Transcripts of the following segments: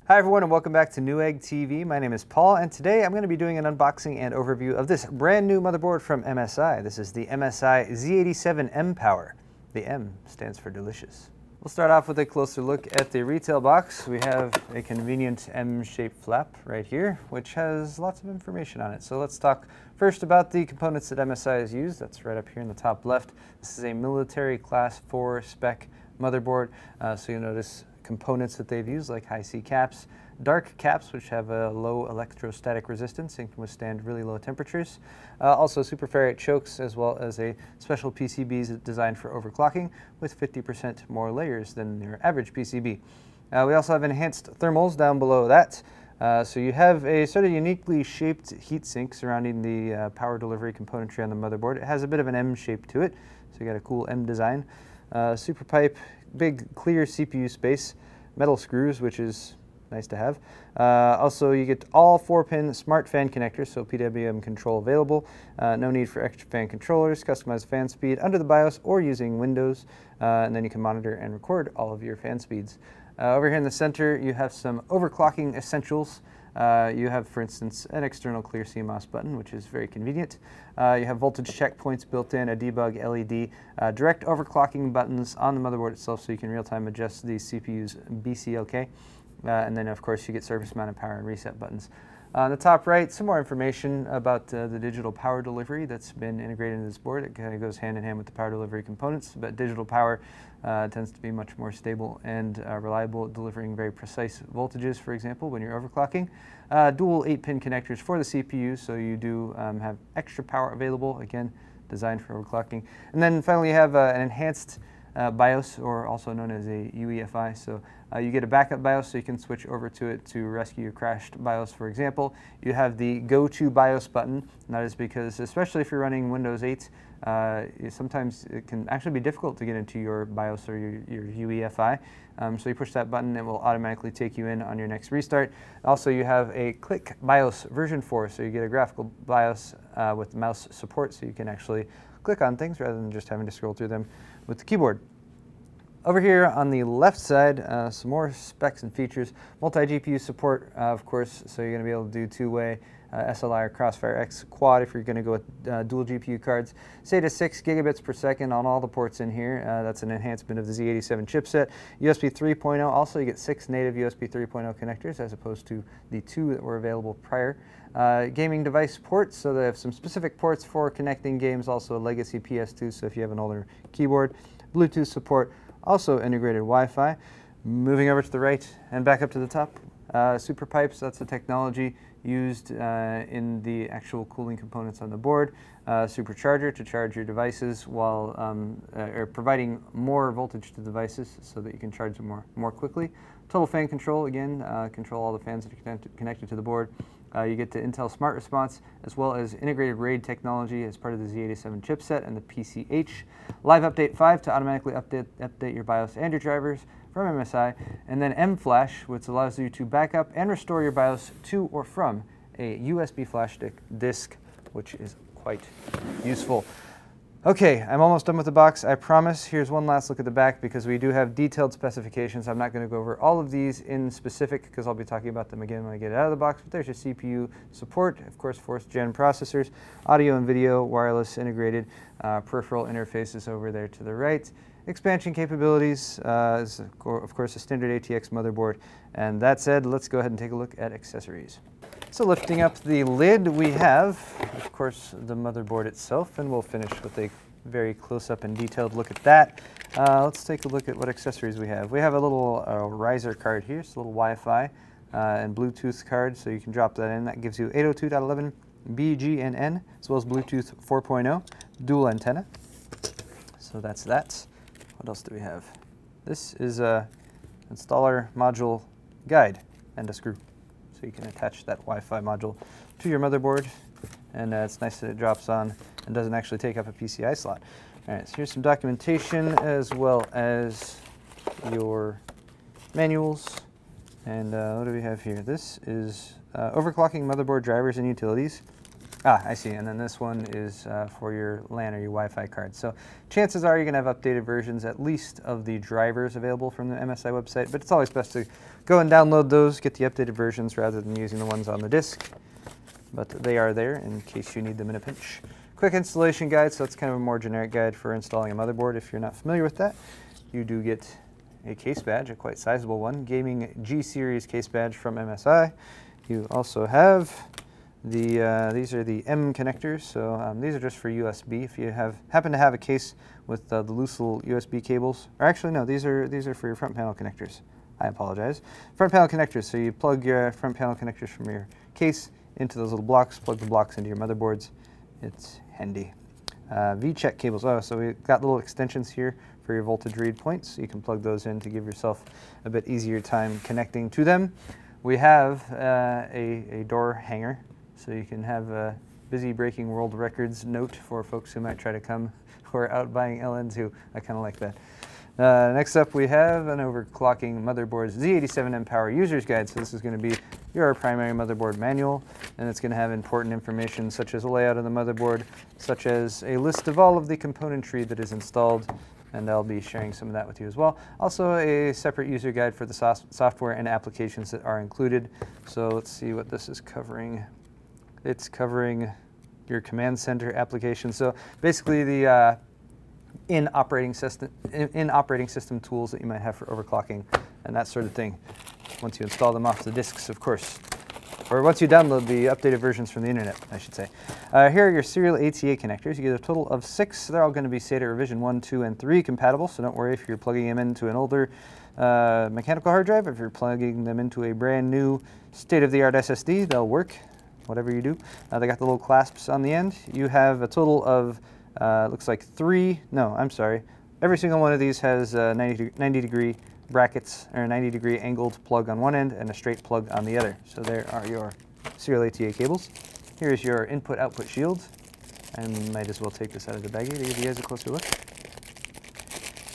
Hi everyone and welcome back to Newegg TV. My name is Paul and today I'm going to be doing an unboxing and overview of this brand new motherboard from MSI. This is the MSI Z87 MPower. The M stands for delicious. We'll start off with a closer look at the retail box. We have a convenient M-shaped flap right here, which has lots of information on it. So let's talk first about the components that MSI has used. That's right up here in the top left. This is a military class 4 spec motherboard. So you'll notice components that they've used like high C caps, dark caps which have a low electrostatic resistance and can withstand really low temperatures. Also super ferrite chokes, as well as a special PCBs designed for overclocking with 50% more layers than your average PCB. We also have enhanced thermals down below that. So you have a sort of uniquely shaped heatsink surrounding the power delivery componentry on the motherboard. It has a bit of an M shape to it, so you got a cool M design. Super pipe, big clear CPU space, metal screws, which is nice to have. Also, you get all 4-pin smart fan connectors, so PWM control available. No need for extra fan controllers, customized fan speed under the BIOS or using Windows, and then you can monitor and record all of your fan speeds. Over here in the center, you have some overclocking essentials. You have, for instance, an external clear CMOS button, which is very convenient. You have voltage checkpoints built in, a debug LED, direct overclocking buttons on the motherboard itself so you can real-time adjust the CPU's BCLK. And then, of course, you get surface-mounted power and reset buttons. On the top right, some more information about the digital power delivery that's been integrated into this board. It kind of goes hand in hand with the power delivery components, but digital power tends to be much more stable and reliable at delivering very precise voltages, for example, when you're overclocking. Dual 8-pin connectors for the CPU, so you do have extra power available, again, designed for overclocking. And then finally you have an enhanced BIOS, or also known as a UEFI. So you get a backup BIOS, so you can switch over to it to rescue your crashed BIOS, for example. You have the Go to BIOS button, and that is because, especially if you're running Windows 8, sometimes it can actually be difficult to get into your BIOS or your UEFI. So you push that button, it will automatically take you in on your next restart. Also, you have a Click BIOS version 4, so you get a graphical BIOS with mouse support, so you can actually click on things rather than just having to scroll through them with the keyboard. Over here on the left side, some more specs and features. Multi-GPU support, of course, so you're going to be able to do two-way SLI or Crossfire X quad if you're going to go with dual GPU cards. SATA 6 gigabits per second on all the ports in here. That's an enhancement of the Z87 chipset. USB 3.0, also you get 6 native USB 3.0 connectors as opposed to the 2 that were available prior. Gaming device ports, so they have some specific ports for connecting games, also a legacy PS2, so if you have an older keyboard. Bluetooth support, also integrated Wi-Fi. Moving over to the right and back up to the top, super pipes, that's the technology used in the actual cooling components on the board. Supercharger to charge your devices while providing more voltage to devices so that you can charge them more quickly. Total fan control, again, control all the fans that are connected to the board. You get the Intel Smart Response, as well as integrated RAID technology as part of the Z87 chipset and the PCH. Live Update 5 to automatically update your BIOS and your drivers from MSI. And then M-Flash, which allows you to back up and restore your BIOS to or from a USB flash disk, which is quite useful. Okay, I'm almost done with the box, I promise. Here's one last look at the back because we do have detailed specifications. I'm not going to go over all of these in specific because I'll be talking about them again when I get it out of the box, but there's your CPU support, of course, 4th gen processors, audio and video, wireless integrated, peripheral interfaces over there to the right. Expansion capabilities is, of course, a standard ATX motherboard. And that said, let's go ahead and take a look at accessories. So lifting up the lid, we have, of course, the motherboard itself, and we'll finish with a very close-up and detailed look at that. Let's take a look at what accessories we have. We have a little riser card here, so a little Wi-Fi and Bluetooth card, so you can drop that in. That gives you 802.11 BGNN, as well as Bluetooth 4.0, dual antenna. So that's that. What else do we have? This is a installer module guide and a screw. So you can attach that Wi-Fi module to your motherboard, and it's nice that it drops on and doesn't actually take up a PCI slot. All right, so here's some documentation as well as your manuals. And what do we have here? This is overclocking motherboard drivers and utilities. Ah, I see, and then this one is for your LAN or your Wi-Fi card. So chances are you're going to have updated versions at least of the drivers available from the MSI website, but it's always best to go and download those, get the updated versions rather than using the ones on the disk. But they are there in case you need them in a pinch. Quick installation guide, so that's kind of a more generic guide for installing a motherboard. If you're not familiar with that, you do get a case badge, a quite sizable one, Gaming G-Series case badge from MSI. You also have these are the M connectors, so these are just for USB. If you happen to have a case with the loose little USB cables, or actually no, these are for your front panel connectors. I apologize. Front panel connectors, so you plug your front panel connectors from your case into those little blocks, plug the blocks into your motherboards. It's handy. V-check cables, so we've got little extensions here for your voltage read points. So you can plug those in to give yourself a bit easier time connecting to them. We have a door hanger, so you can have a busy breaking world records note for folks who might try to come who are out buying LN2. I kind of like that. Next up we have an overclocking motherboard's Z87 MPower user's guide. So this is going to be your primary motherboard manual, and it's going to have important information such as a layout of the motherboard, such as a list of all of the componentry that is installed, and I'll be sharing some of that with you as well. Also a separate user guide for the software and applications that are included. So let's see what this is covering. It's covering your command center application. So basically the in operating system tools that you might have for overclocking and that sort of thing. Once you install them off the disks, of course. Or once you download the updated versions from the internet, I should say. Here are your serial ATA connectors. You get a total of 6. They're all going to be SATA revision 1, 2, and 3 compatible, so don't worry if you're plugging them into an older mechanical hard drive. If you're plugging them into a brand new state-of-the-art SSD, they'll work, whatever you do. They got the little clasps on the end. You have a total of, looks like 3, no, I'm sorry. Every single one of these has 90 degree brackets, or 90-degree angled plug on one end and a straight plug on the other. So there are your serial ATA cables. Here's your input-output shield. I might as well take this out of the baggie to give you guys a closer look.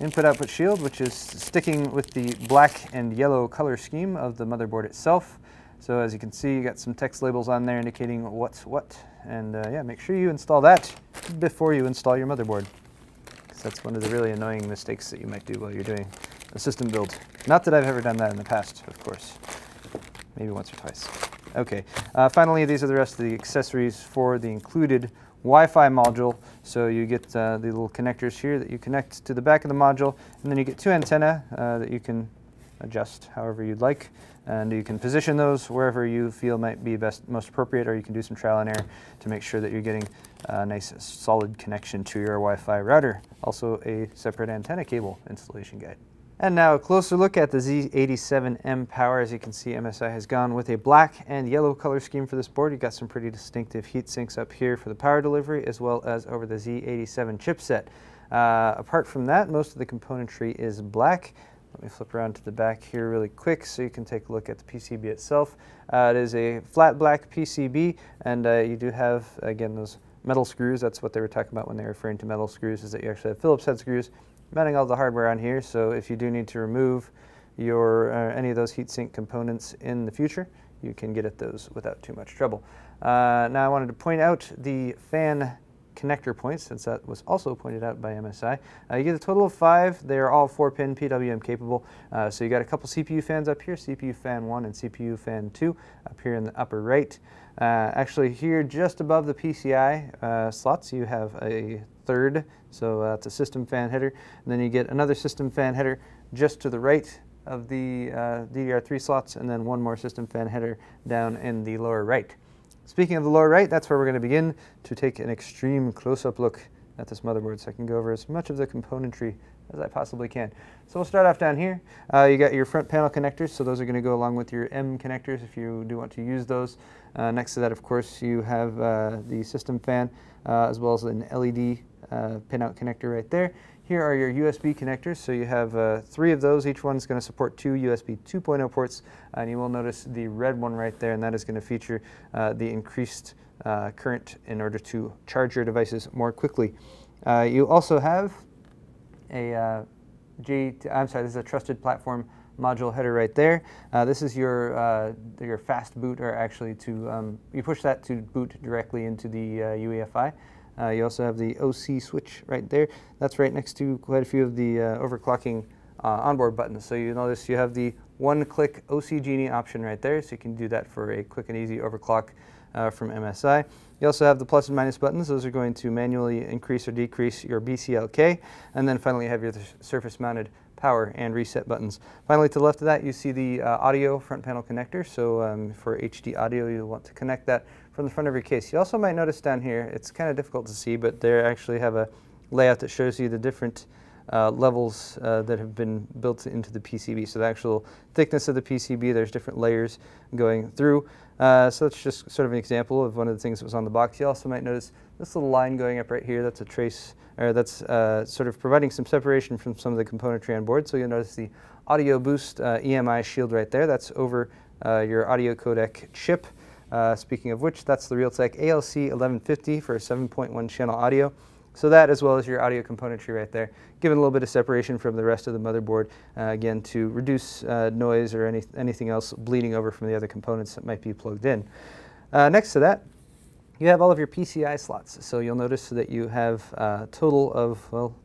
Input-output shield, which is sticking with the black and yellow color scheme of the motherboard itself. So as you can see, you got some text labels on there indicating what's what. And yeah, make sure you install that before you install your motherboard, because that's one of the really annoying mistakes that you might do while you're doing a system build. Not that I've ever done that in the past, of course. Maybe once or twice. Okay, finally, these are the rest of the accessories for the included Wi-Fi module. So you get the little connectors here that you connect to the back of the module, and then you get 2 antennae that you can adjust however you'd like, and you can position those wherever you feel might be most appropriate, or you can do some trial and error to make sure that you're getting a nice solid connection to your Wi-Fi router. Also a separate antenna cable installation guide. And now a closer look at the Z87 MPower. As you can see, MSI has gone with a black and yellow color scheme for this board. You've got some pretty distinctive heat sinks up here for the power delivery, as well as over the Z87 chipset. Apart from that, most of the componentry is black. Let me flip around to the back here really quick so you can take a look at the PCB itself. It is a flat black PCB, and you do have, again, those metal screws. That's what they were talking about when they were referring to metal screws, is that you actually have Phillips head screws mounting all the hardware on here. So if you do need to remove your any of those heatsink components in the future, you can get at those without too much trouble. Now I wanted to point out the fan connector points, since that was also pointed out by MSI. You get a total of 5. They are all 4-pin PWM capable. So you got a couple CPU fans up here, CPU fan 1 and CPU fan 2 up here in the upper right. Actually here just above the PCI slots you have a third, so that's a system fan header, and then you get another system fan header just to the right of the DDR3 slots, and then one more system fan header down in the lower right. Speaking of the lower right, that's where we're going to begin to take an extreme close-up look at this motherboard, so I can go over as much of the componentry as I possibly can. So we'll start off down here. You got your front panel connectors, so those are going to go along with your M connectors if you do want to use those. Next to that, of course, you have the system fan, as well as an LED pinout connector right there. Here are your USB connectors, so you have 3 of those. Each one's going to support 2 USB 2.0 ports, and you will notice the red one right there, and that is going to feature the increased current in order to charge your devices more quickly. You also have a this is a trusted platform module header right there. This is your fast boot, or actually you push that to boot directly into the UEFI. You also have the OC switch right there. That's right next to quite a few of the overclocking onboard buttons. So you notice you have the one-click OC Genie option right there, so you can do that for a quick and easy overclock from MSI. You also have the plus and minus buttons. Those are going to manually increase or decrease your BCLK. And then finally you have your surface-mounted power and reset buttons. Finally, to the left of that, you see the audio front panel connector. So for HD audio, you'll want to connect that from the front of your case. You also might notice down here, it's kind of difficult to see, but they actually have a layout that shows you the different levels that have been built into the PCB. So the actual thickness of the PCB, there's different layers going through. So that's just sort of an example of one of the things that was on the box. You also might notice this little line going up right here. That's a trace, or that's sort of providing some separation from some of the componentry on board. So you'll notice the Audio Boost EMI shield right there. That's over your audio codec chip. Speaking of which, that's the Realtek ALC 1150 for 7.1 channel audio. So that, as well as your audio componentry right there, giving a little bit of separation from the rest of the motherboard, again, to reduce noise or anything else bleeding over from the other components that might be plugged in. Next to that, you have all of your PCI slots. So you'll notice that you have a total of, well,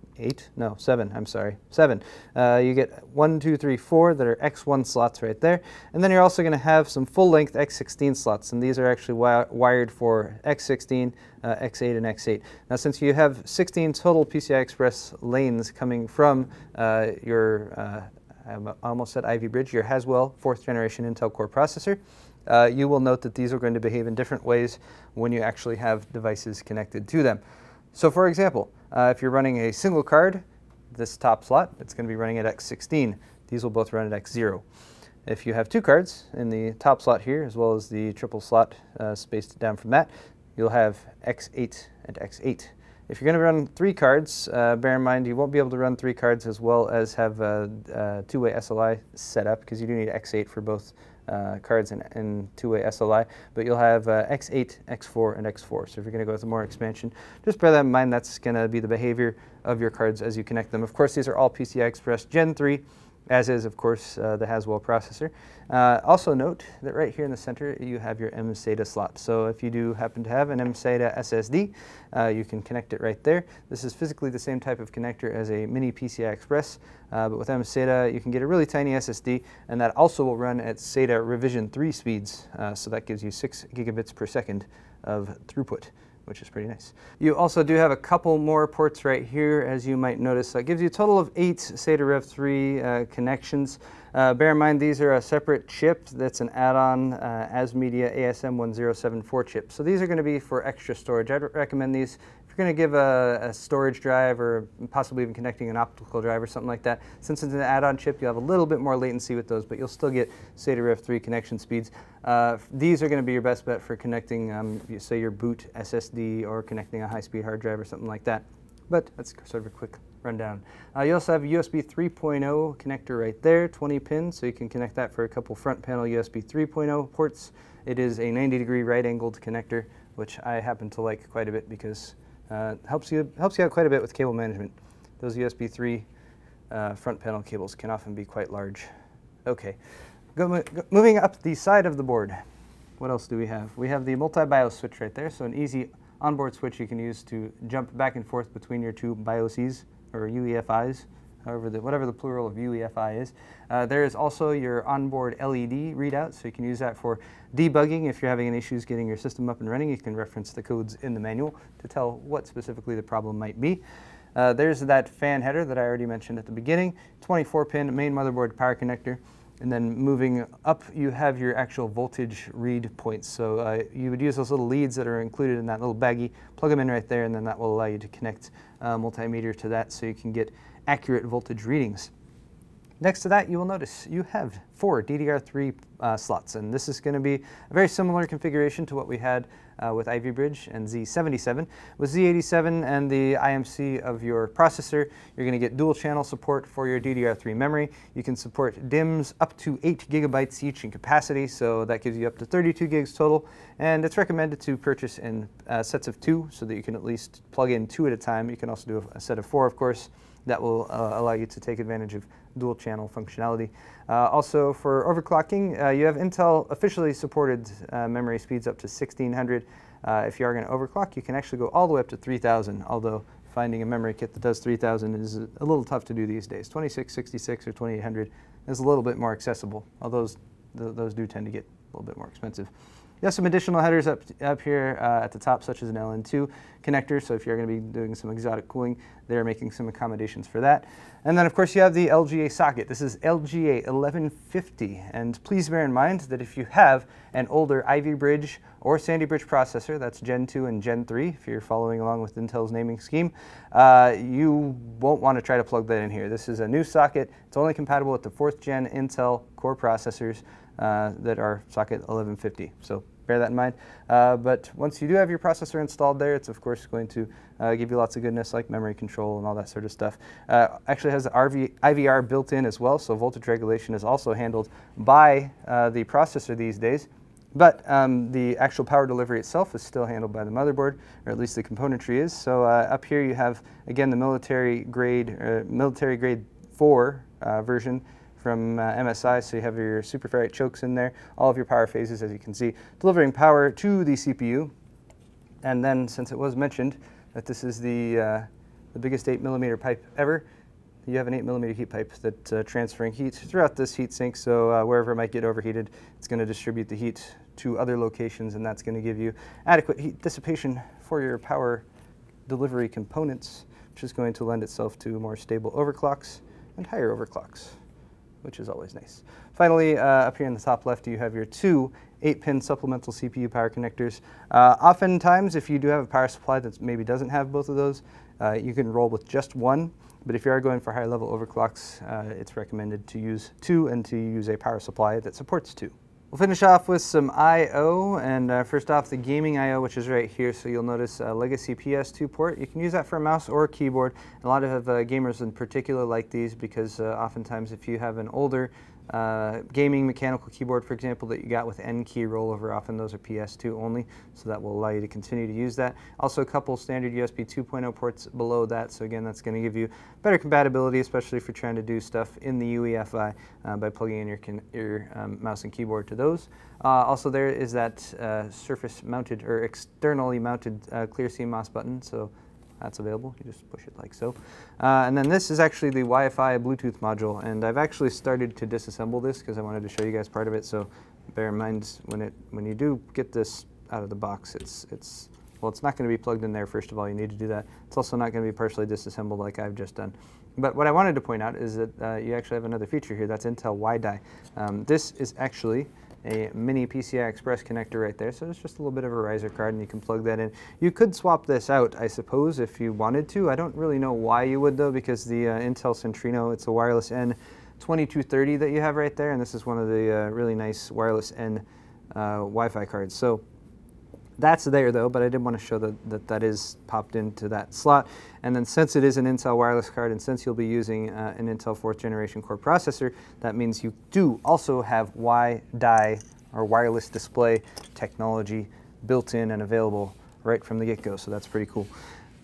7, I'm sorry, 7. You get 1, 2, 3, 4 that are X1 slots right there. And then you're also going to have some full-length X16 slots, and these are actually wired for X16, X8, and X8. Now, since you have 16 total PCI Express lanes coming from your, I almost said Ivy Bridge, your Haswell 4th generation Intel Core processor, you will note that these are going to behave in different ways when you actually have devices connected to them. So for example, if you're running a single card, this top slot, it's going to be running at X16. These will both run at X0. If you have 2 cards in the top slot here, as well as the triple slot spaced down from that, you'll have X8 and X8. If you're going to run 3 cards, bear in mind you won't be able to run 3 cards as well as have a two-way SLI set up, because you do need X8 for both cards and two-way SLI, but you'll have X8, X4, and X4. So if you're going to go with more expansion, just bear that in mind. That's going to be the behavior of your cards as you connect them. Of course, these are all PCI Express Gen 3, as is, of course, the Haswell processor. Also note that right here in the center, you have your MSI slot. So if you do happen to have an MSI SSD, you can connect it right there. This is physically the same type of connector as a mini PCI Express, but with MSI, you can get a really tiny SSD, and that also will run at SATA Revision 3 speeds. So that gives you 6 gigabits per second of throughput, which is pretty nice. You also do have a couple more ports right here, as you might notice. That gives you a total of 8 SATA Rev 3 connections. Bear in mind, these are a separate chip that's an add-on ASMedia ASM1074 chip. So these are going to be for extra storage. I'd recommend these if you're going to give a storage drive, or possibly even connecting an optical drive or something like that. Since it's an add-on chip, you'll have a little bit more latency with those, but you'll still get SATA Rev 3 connection speeds. These are going to be your best bet for connecting, say, your boot SSD, or connecting a high-speed hard drive or something like that. But that's sort of a quick rundown. You also have a USB 3.0 connector right there, 20 pins, so you can connect that for a couple front panel USB 3.0 ports. It is a 90-degree right-angled connector, which I happen to like quite a bit because it helps you out quite a bit with cable management. Those USB 3 front panel cables can often be quite large. Okay, moving up the side of the board. What else do we have? We have the multi-BIOS switch right there, so an easy onboard switch you can use to jump back and forth between your 2 BIOSes, or UEFIs, whatever the plural of UEFI is. There is also your onboard LED readout, so you can use that for debugging. If you're having any issues getting your system up and running, you can reference the codes in the manual to tell what specifically the problem might be. There's that fan header that I already mentioned at the beginning, 24-pin main motherboard power connector. And then moving up, you have your actual voltage read points. So you would use those little leads that are included in that little baggie, plug them in right there, and then that will allow you to connect multimeter to that so you can get accurate voltage readings. Next to that, you will notice you have 4 DDR3 slots, and this is going to be a very similar configuration to what we had with Ivy Bridge and Z77. With Z87 and the IMC of your processor, you're going to get dual channel support for your DDR3 memory. You can support DIMMs up to 8 gigabytes each in capacity, so that gives you up to 32 gigs total, and it's recommended to purchase in sets of 2 so that you can at least plug in 2 at a time. You can also do a set of 4, of course. that will allow you to take advantage of dual channel functionality. Also for overclocking, you have Intel officially supported memory speeds up to 1600. If you are going to overclock, you can actually go all the way up to 3000, although finding a memory kit that does 3000 is a little tough to do these days. 2666 or 2800 is a little bit more accessible, although those do tend to get a little bit more expensive. You have some additional headers up here at the top, such as an LN2 connector, so if you're going to be doing some exotic cooling, they're making some accommodations for that. And then, of course, you have the LGA socket. This is LGA 1150, and please bear in mind that if you have an older Ivy Bridge or Sandy Bridge processor, that's Gen 2 and Gen 3, if you're following along with Intel's naming scheme, you won't want to try to plug that in here. This is a new socket. It's only compatible with the 4th Gen Intel Core processors that are socket 1150. So bear that in mind. But once you do have your processor installed there, it's of course going to give you lots of goodness like memory control and all that sort of stuff. Actually has the IVR built in as well, so voltage regulation is also handled by the processor these days. But the actual power delivery itself is still handled by the motherboard, or at least the componentry is. So up here you have, again, the military grade 4 version from MSI, so you have your super ferrite chokes in there, all of your power phases, as you can see, delivering power to the CPU. And then, since it was mentioned that this is the biggest 8mm pipe ever, you have an 8mm heat pipe that's transferring heat throughout this heat sink, so wherever it might get overheated, it's going to distribute the heat to other locations, and that's going to give you adequate heat dissipation for your power delivery components, which is going to lend itself to more stable overclocks and higher overclocks, which is always nice. Finally, up here in the top left, you have your two 8-pin supplemental CPU power connectors. Oftentimes, if you do have a power supply that maybe doesn't have both of those, you can roll with just one. But if you are going for higher level overclocks, it's recommended to use two and to use a power supply that supports two. We'll finish off with some I/O, and first off the gaming I/O, which is right here. So you'll notice a legacy PS2 port. You can use that for a mouse or a keyboard. A lot of gamers in particular like these because oftentimes if you have an older gaming mechanical keyboard, for example, that you got with N key rollover, often those are PS2 only, so that will allow you to continue to use that. Also a couple standard USB 2.0 ports below that, so again, that's going to give you better compatibility, especially if you're trying to do stuff in the UEFI by plugging in your mouse and keyboard to those. Also there is that surface mounted or externally mounted clear CMOS button, so that's available. You just push it like so. And then this is actually the Wi-Fi Bluetooth module, and I've actually started to disassemble this because I wanted to show you guys part of it, so bear in mind when you do get this out of the box, it's not going to be plugged in there. First of all, you need to do that. It's also not going to be partially disassembled like I've just done. But what I wanted to point out is that you actually have another feature here. That's Intel WiDi. This is actually a mini PCI Express connector right there, so it's just a little bit of a riser card and you can plug that in. You could swap this out, I suppose, if you wanted to. I don't really know why you would though, because the Intel Centrino, it's a wireless N 2230 that you have right there, and this is one of the really nice wireless N Wi-Fi cards. So that's there though, but I did want to show that is popped into that slot. And then since it is an Intel wireless card, and since you'll be using an Intel 4th generation core processor, that means you do also have WiDi or wireless display technology built in and available right from the get-go, so that's pretty cool.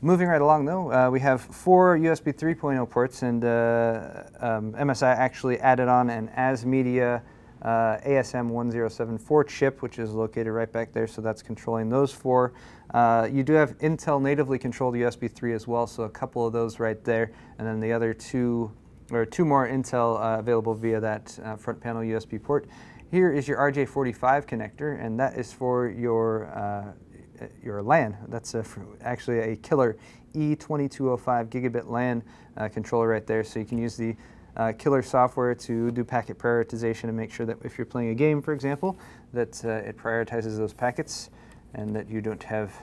Moving right along though, we have 4 USB 3.0 ports, and MSI actually added on an ASMedia ASM1074 chip, which is located right back there, so that's controlling those 4. You do have Intel natively controlled USB 3 as well, so a couple of those right there, and then the other two more Intel available via that front panel USB port. Here is your RJ45 connector, and that is for your LAN. That's actually a killer E2205 gigabit LAN controller right there, so you can use the killer software to do packet prioritization and make sure that if you're playing a game, for example, that it prioritizes those packets and that you don't have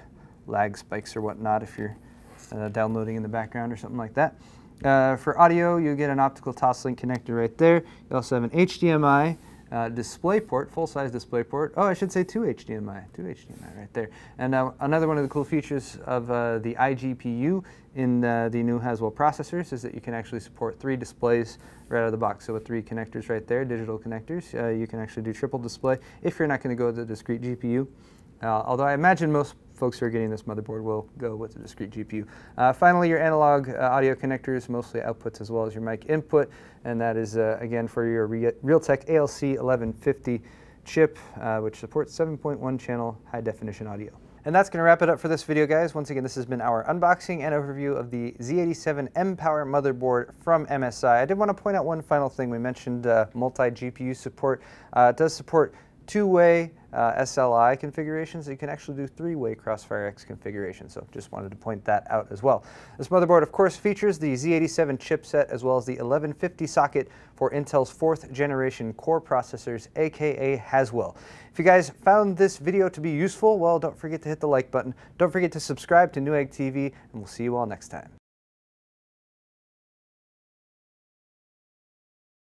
lag spikes or whatnot if you're downloading in the background or something like that. For audio, you get an optical Toslink connector right there. You also have an HDMI display port, full-size display port. Oh, I should say two HDMI right there. And another one of the cool features of the iGPU in the new Haswell processors is that you can actually support 3 displays right out of the box. So with 3 connectors right there, digital connectors, you can actually do triple display if you're not going to go with the discrete GPU. although I imagine most folks who are getting this motherboard will go with a discrete GPU. Finally, your analog audio connectors, mostly outputs as well as your mic input, and that is, again, for your Realtek ALC 1150 chip, which supports 7.1 channel high-definition audio. And that's going to wrap it up for this video, guys. Once again, this has been our unboxing and overview of the Z87 MPower motherboard from MSI. I did want to point out one final thing. We mentioned multi-GPU support. It does support two-way SLI configurations. You can actually do three-way Crossfire X configuration, so just wanted to point that out as well. This motherboard, of course, features the Z87 chipset as well as the 1150 socket for Intel's 4th generation core processors, aka Haswell. If you guys found this video to be useful, well, don't forget to hit the like button. Don't forget to subscribe to Newegg TV, and we'll see you all next time.